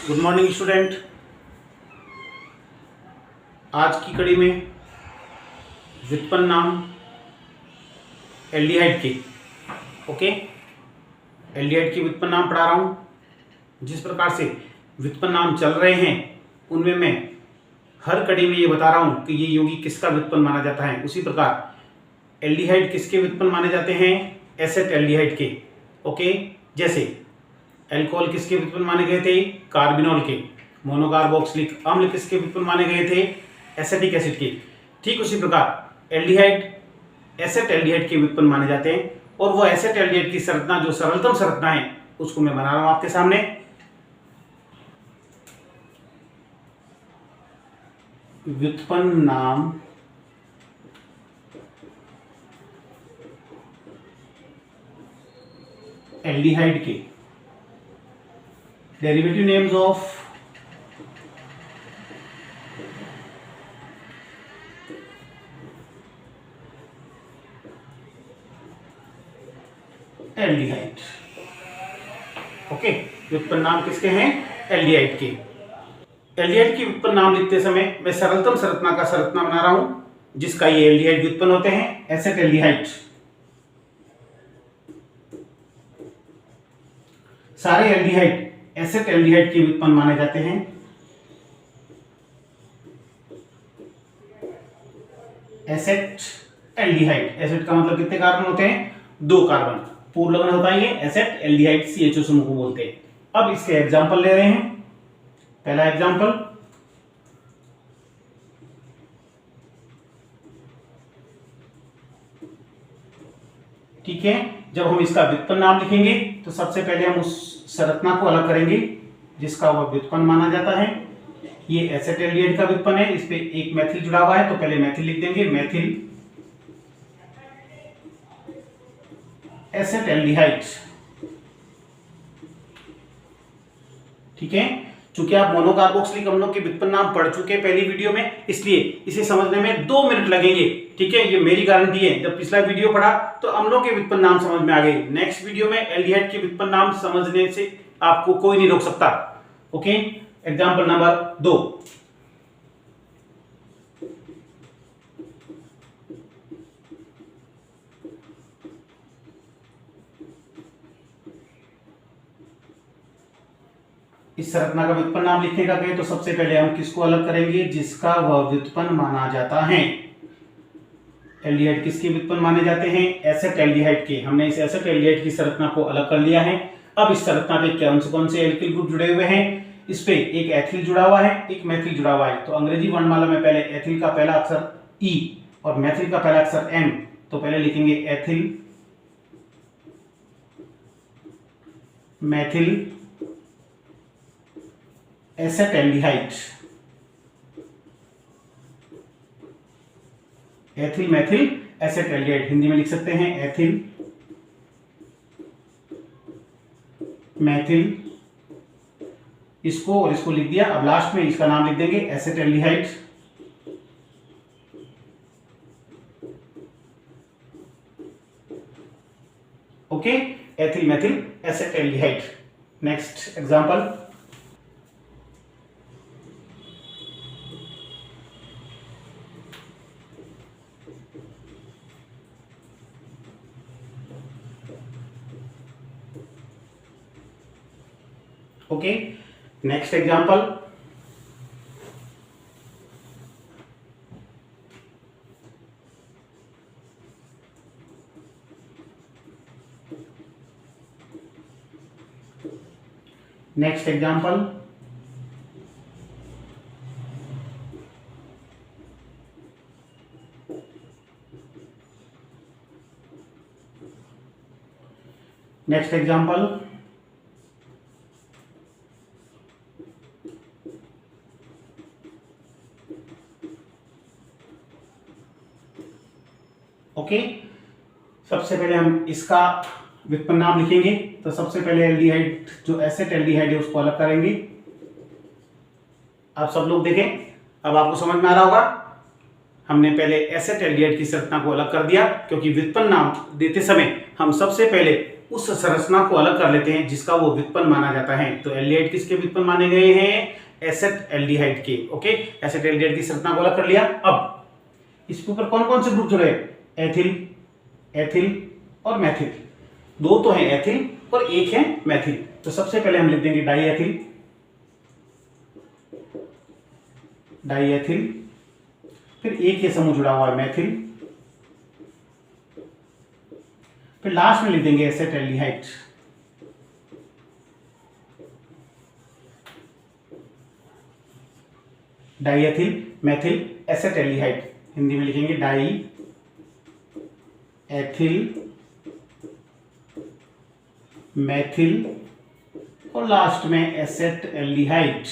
Good morning student. आज की कड़ी में व्युत्पन्न नाम एल्डिहाइड के एल्डिहाइड के व्युत्पन्न नाम पढ़ा रहा हूँ। जिस प्रकार से व्युत्पन्न नाम चल रहे हैं उनमें मैं हर कड़ी में ये बता रहा हूँ कि ये यौगिक किसका व्युत्पन्न माना जाता है। उसी प्रकार एल्डिहाइड किसके व्युत्पन्न माने जाते हैं? एसेट एल्डिहाइड के। जैसे एल्कोहल किसके व्युत्पन्न माने गए थे? कार्बिनॉल के। मोनोकार्बोक्सिलिक अम्ल किसके व्युत्पन्न माने गए थे? एसिटिक एसिड के। ठीक उसी प्रकार एल्डिहाइड एसेट एल्डिहाइड के व्युत्पन्न माने जाते हैं। और वो एसेट एल्डिहाइड की संरचना जो सरलतम संरचना है उसको मैं बना रहा हूं आपके सामने। व्युत्पन्न नाम एल्डिहाइड के डेरिवेटिव नेम्स ऑफ एल्डिहाइड। व्युत्पन्न नाम किसके हैं? एल्डिहाइड के। एल्डिहाइड की व्युत्पन्न नाम लिखते समय मैं सरलतम संरचना का संरचना बना रहा हूं जिसका ये एल्डिहाइड व्युत्पन्न होते हैं, एसेट एल्डिहाइड। सारे एल्डिहाइड एसेट एल्डिहाइड के व्युत्पन्न माने जाते हैं। एसेट एल्डिहाइड, एसेट का मतलब कितने कार्बन होते हैं? 2 कार्बन। पूर्ण लग्न होता है ये एसेट एल्डिहाइड CHO समूह को बोलते हैं। अब इसके एग्जांपल ले रहे हैं। पहला एग्जांपल, ठीक है। जब हम इसका व्युत्पन्न नाम लिखेंगे तो सबसे पहले हम उस संरचना को अलग करेंगे जिसका वह व्युत्पन्न माना जाता है। ये एसेट एल्डिहाइड का व्युत्पन्न है, इस पे एक मैथिल जुड़ा हुआ है तो पहले मैथिल लिख देंगे, मैथिल एसेट एल्डिहाइड। ठीक है। चूंकि आप मोनोकार्बोक्सिलिक अम्लों के व्युत्पन्न नाम पढ़ चुके हैं पहली वीडियो में, इसलिए इसे समझने में 2 मिनट लगेंगे। ठीक है, ये मेरी गारंटी है। जब पिछला वीडियो पढ़ा तो अम्लों के व्युत्पन्न नाम समझ में आ गए। नेक्स्ट वीडियो में एल्डिहाइड के व्युत्पन्न नाम समझने से आपको कोई नहीं रोक सकता। एग्जाम्पल नंबर 2, इस संरचना का व्युत्पन्न नाम लिखने का कहें तो सबसे पहले हम किसको अलग करेंगे? जिसका वह व्युत्पन्न माना जाता है। एल्डिहाइड किसके व्युत्पन्न माने जाते हैं? एसेट एल्डिहाइड के। हमने इस एसेट एल्डिहाइड की संरचना को अलग कर लिया है। अब इस संरचना पे कौन से एल्किल ग्रुप जुड़े हुए हैं? इस पे एक एथिल जुड़ा हुआ है, एक मैथिल जुड़ा हुआ है। तो अंग्रेजी वर्णमाला में पहले एथिल का पहला अक्षर E और मैथिल का पहला अक्षर M। तो पहले लिखेंगे ethyl Maithil asset aldehyde. Ethyl Maithil asset aldehyde Hindi में लिख सकते हैं एथिल मैथिल, इसको और इसको लिख दिया। अब लास्ट में इसका नाम लिख देंगे asset aldehyde. Ethyl Maithil asset aldehyde. Next example, next example, next example, next example, सबसे पहले हम इसका व्युत्पन्न नाम लिखेंगे तो सबसे पहले एल्डिहाइड जो एसेट एल्डिहाइड है उसको अलग करेंगे। आप सब लोग देखें, अब आपको समझ में आ रहा होगा। हमने पहले एसेट एल्डिहाइड की संरचना को अलग कर दिया क्योंकि व्युत्पन्न नाम देते समय हम सबसे पहले उस संरचना को अलग कर लेते हैं जिसका वो व्युत्पन्न माना जाता है। तो एल्डिहाइड किसके व्युत्पन्न माने गए हैं? एसेट एल्डिहाइड के। ओके, एसेट एल्डिहाइड की संरचना को अलग कर लिया। अब इसके ऊपर कौन कौन से ग्रुप जुड़े? एथिल, एथिल और मैथिल। दो तो है एथिल और एक है मैथिल। तो सबसे पहले हम लिख देंगे डाईएथिल, डाईएथिल, फिर एक ये समूह जुड़ा हुआ है मैथिल, फिर लास्ट में लिख देंगे एसेटल्डिहाइड। डाईएथिल, मैथिल, एसेटल्डिहाइड। हिंदी में लिखेंगे डाई एथिल, मैथिल और लास्ट में एसेटल्डिहाइड।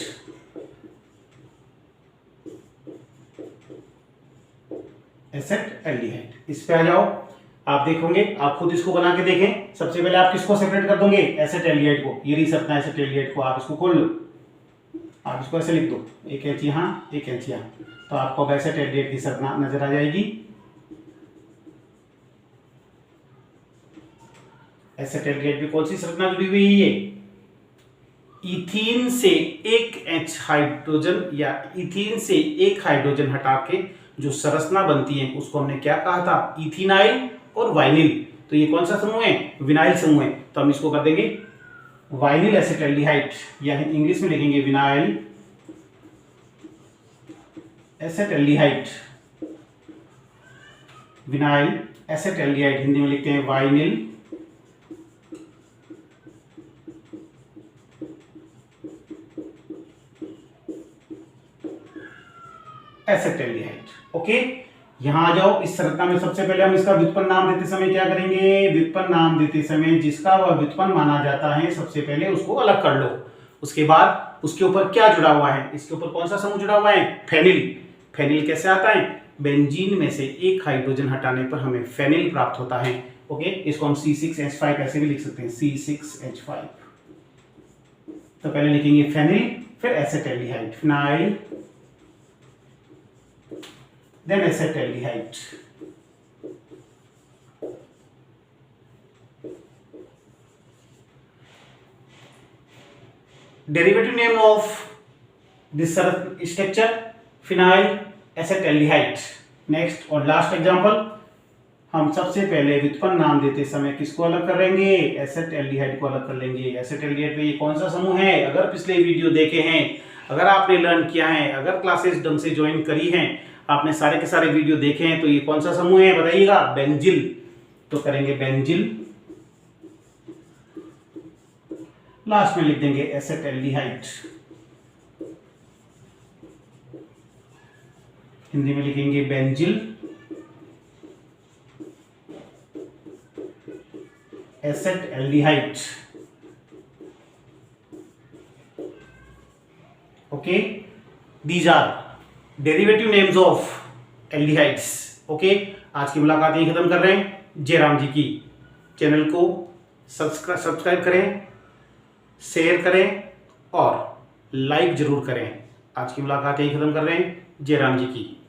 एसेटल्डिहाइड। इस पे आ जाओ, आप देखोगे, आप खुद इसको बना के देखें। सबसे पहले आप किसको सेपरेट कर दोगे? एसेटल्डिहाइड को। ये रिसरतना एसेटल्डिहाइड को, आप इसको खोल लो, आप इसको ऐसे लिख दो, एक इंच यहाँ, एक इंच यहाँ, तो आपको एसेटल्डिहाइड की संरचना नजर आ जाएगी। एसेटल्डिहाइड में कौन सी संरचना जुड़ी हुई है? इथीन से एक H हाइड्रोजन या इथीन से एक हाइड्रोजन हटा के जो संरचना बनती है उसको हमने क्या कहा था? इथिनाइल और वाइनिल। तो ये कौन सा समूह है? विनाइल समूह है। तो हम इसको कर देंगे वाइनिल एसेटल्डिहाइड, या इंग्लिश में लिखेंगे विनाइल एसेटल्डिहाइड। विनाइल एसेटल्डिहाइड, हिंदी में लिखते हैं वाइनिल एसेटल्डिहाइड। ओके, यहां आ जाओ। इस संरचना में सबसे पहले हम इसका व्युत्पन्न नाम देते समय क्या करेंगे? व्युत्पन्न नाम देते समय जिसका वह व्युत्पन्न माना जाता है सबसे पहले उसको अलग कर लो। उसके बाद उसके ऊपर क्या जुड़ा हुआ है? इसके ऊपर कौन सा समूह जुड़ा हुआ है? फेनिल। फेनिल कैसे आता है? बेंजीन में से एक हाइड्रोजन हटाने पर हमें फेनिल प्राप्त होता है। ओके, इसको हम C6H5 ऐसे भी लिख सकते हैं, C6H5। तो पहले लिखेंगे फेनिल, फिर acetaldehyde, phenyl, then acetaldehyde। Derivative name of this structure phenyl acetaldehyde। Next और लास्ट एग्जांपल, हम सबसे पहले व्युत्पन्न नाम देते समय किसको अलग करेंगे? एसेटल्डिहाइड को अलग कर लेंगे। एसेटल्डिहाइड में ये कौन सा समूह है? अगर पिछले वीडियो देखे हैं, अगर आपने लर्न किया है, अगर क्लासेस ढंग से ज्वाइन करी हैं, आपने सारे के सारे वीडियो देखे हैं, तो ये कौन सा समूह है बताइएगा? बेंजिल। तो करेंगे बेंजिल, लास्ट में लिख देंगे एसेटल्डिहाइड। हिंदी में लिखेंगे benzyl acetaldehyde. Okay, these are derivative names of aldehydes. Okay, आज की मुलाकात यही खत्म कर रहे हैं। जयराम जी की चैनल को सब्सक्राइब करें, शेयर करें और लाइक जरूर करें। आज की मुलाकात यही खत्म कर रहे हैं। जयराम जी की।